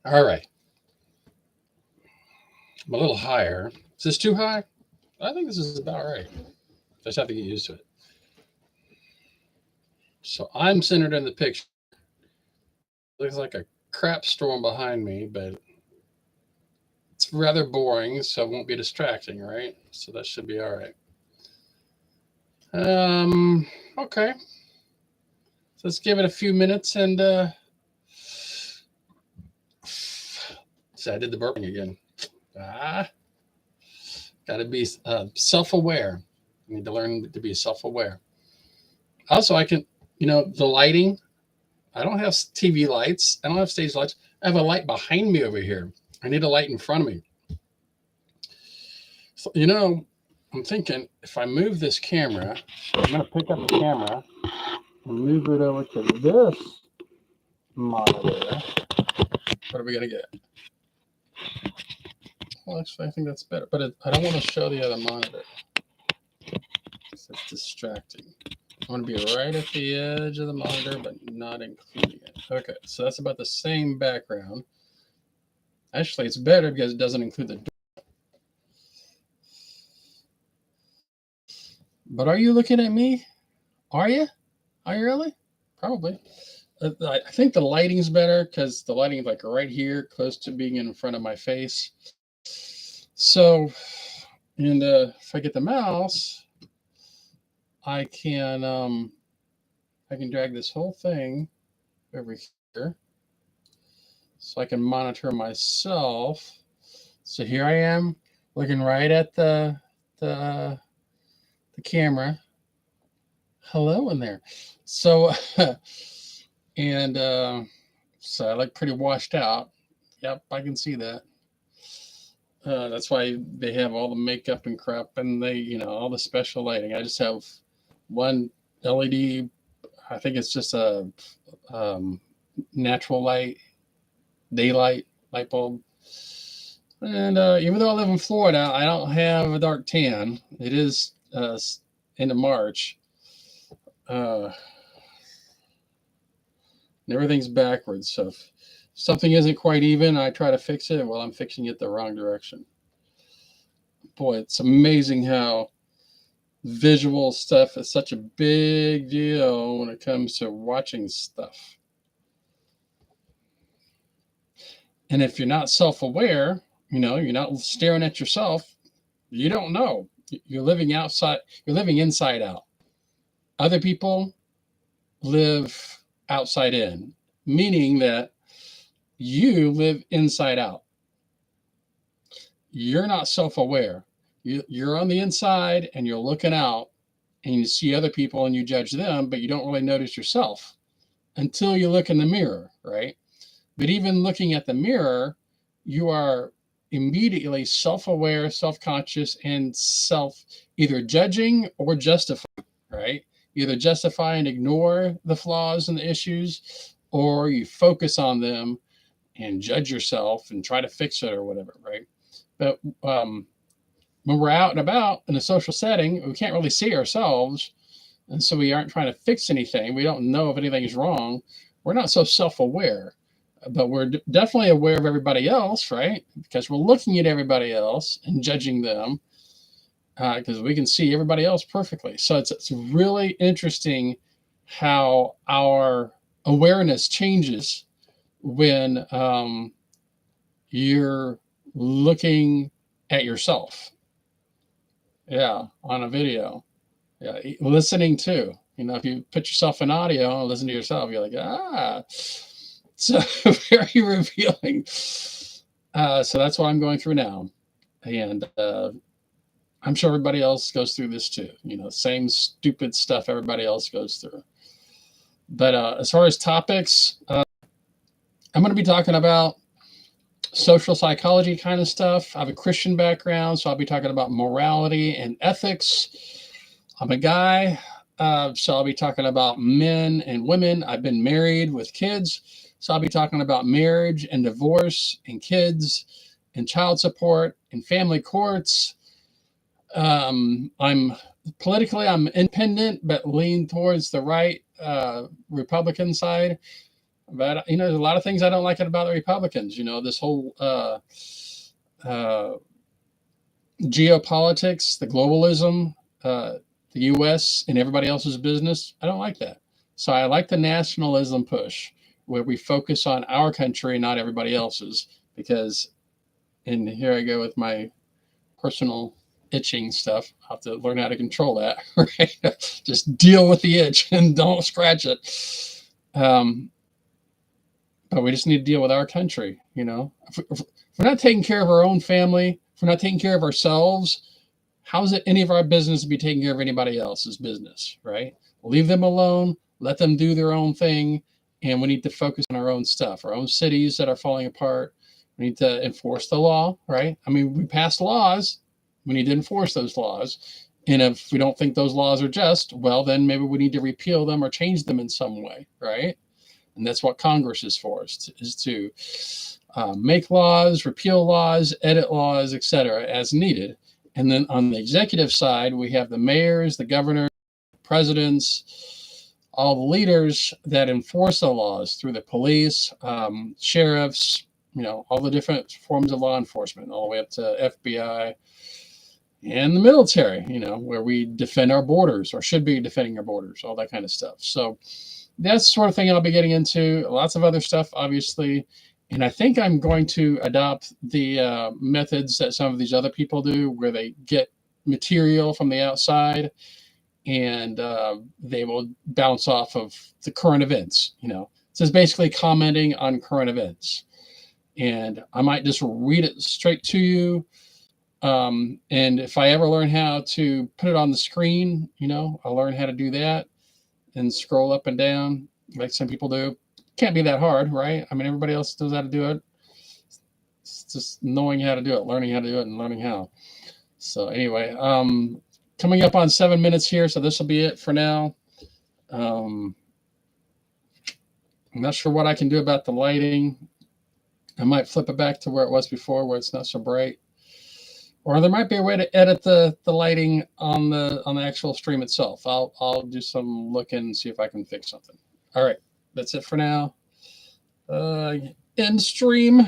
All right. I'm a little higher. Is this too high? I think this is about right. Just have to get used to it. So I'm centered in the picture. Looks like a crap storm behind me, but it's rather boring, so it won't be distracting, right? So that should be all right. Um, okay. So let's give it a few minutes and see, I did the burping again. Ah, got to be self-aware. I need to learn to be self-aware. Also, I can, the lighting. I don't have TV lights. I don't have stage lights. I have a light behind me over here. I need a light in front of me. So, I'm thinking if I move this camera, I'm going to pick up the camera and move it over to this monitor. What are we going to get? Well, actually, I think that's better. But I don't want to show the other monitor. It's distracting. I want to be right at the edge of the monitor, but not including it. Okay, so that's about the same background. Actually, it's better because it doesn't include the door. But are you looking at me? Are you? Are you really? Probably. I think the lighting's better because the lighting is like right here, close to being in front of my face. So, and if I get the mouse, I can drag this whole thing over here, so I can monitor myself. So here I am, looking right at the the camera. Hello in there. So, and so I look pretty washed out. Yep, I can see that. That's why they have all the makeup and crap, and all the special lighting. I just have one LED. I think it's just a um, natural light, daylight light bulb. And even though I live in Florida, I don't have a dark tan. It is end of March. Uh, and everything's backwards. So if something isn't quite even, I try to fix it. Well, I'm fixing it the wrong direction. Boy, it's amazing how visual stuff is such a big deal when it comes to watching stuff. And if you're not self-aware, you're not staring at yourself, you don't know. You're living outside, you're living inside out. Other people live outside in, meaning that you live inside out. You're not self-aware. You're on the inside and you're looking out and you see other people and you judge them, but you don't really notice yourself until you look in the mirror, right? But even looking at the mirror, you are immediately self-aware, self-conscious, and either judging or justifying, right? Either justify and ignore the flaws and the issues, or you focus on them and judge yourself and try to fix it or whatever, right? But when we're out and about in a social setting, we can't really see ourselves. And so we aren't trying to fix anything. We don't know if anything's wrong. We're not so self aware, but we're definitely aware of everybody else, right? Because we're looking at everybody else and judging them because we can see everybody else perfectly. So it's really interesting how our awareness changes when you're looking at yourself. Yeah, on a video. Yeah, listening too. If you put yourself in audio and listen to yourself, you're like, so very revealing. So that's what I'm going through now, and I'm sure everybody else goes through this too. Same stupid stuff everybody else goes through. But as far as topics, I'm going to be talking about social psychology kind of stuff. I have a Christian background, so I'll be talking about morality and ethics. I'm a guy, so I'll be talking about men and women. I've been married with kids, so I'll be talking about marriage and divorce and kids and child support and family courts. I'm independent, but lean towards the right Republican side. But there's a lot of things I don't like about the Republicans. This whole uh, geopolitics, the globalism, the U.S. and everybody else's business. I don't like that. So I like the nationalism push, where we focus on our country, not everybody else's. Because, and here I go with my personal itching stuff. I have to learn how to control that. Right? Just deal with the itch and don't scratch it. But we just need to deal with our country. If we're not taking care of our own family, if we're not taking care of ourselves, how is it any of our business to be taking care of anybody else's business, right? Leave them alone, let them do their own thing, and we need to focus on our own stuff, our own cities that are falling apart. We need to enforce the law, right? I mean, we passed laws, we need to enforce those laws. And if we don't think those laws are just, well, then maybe we need to repeal them or change them in some way, right? And that's what Congress is for, is to make laws, repeal laws, edit laws, etc., as needed. And then on the executive side, we have the mayors, the governors, presidents, all the leaders that enforce the laws through the police, sheriffs, all the different forms of law enforcement, all the way up to FBI and the military, where we defend our borders or should be defending our borders, all that kind of stuff. So that's the sort of thing I'll be getting into. Lots of other stuff, obviously. And I think I'm going to adopt the methods that some of these other people do, where they get material from the outside and they will bounce off of the current events. So it's basically commenting on current events. And I might just read it straight to you. And if I ever learn how to put it on the screen, I'll learn how to do that and scroll up and down like some people do. Can't be that hard, right? I mean, everybody else knows how to do it. It's just knowing how to do it, learning how to do it, and learning how. So anyway, coming up on 7 minutes here, so this will be it for now. I'm not sure what I can do about the lighting. I might flip it back to where it was before, where it's not so bright. Or there might be a way to edit the lighting on the actual stream itself. I'll do some looking and see if I can fix something. All right, that's it for now. End stream.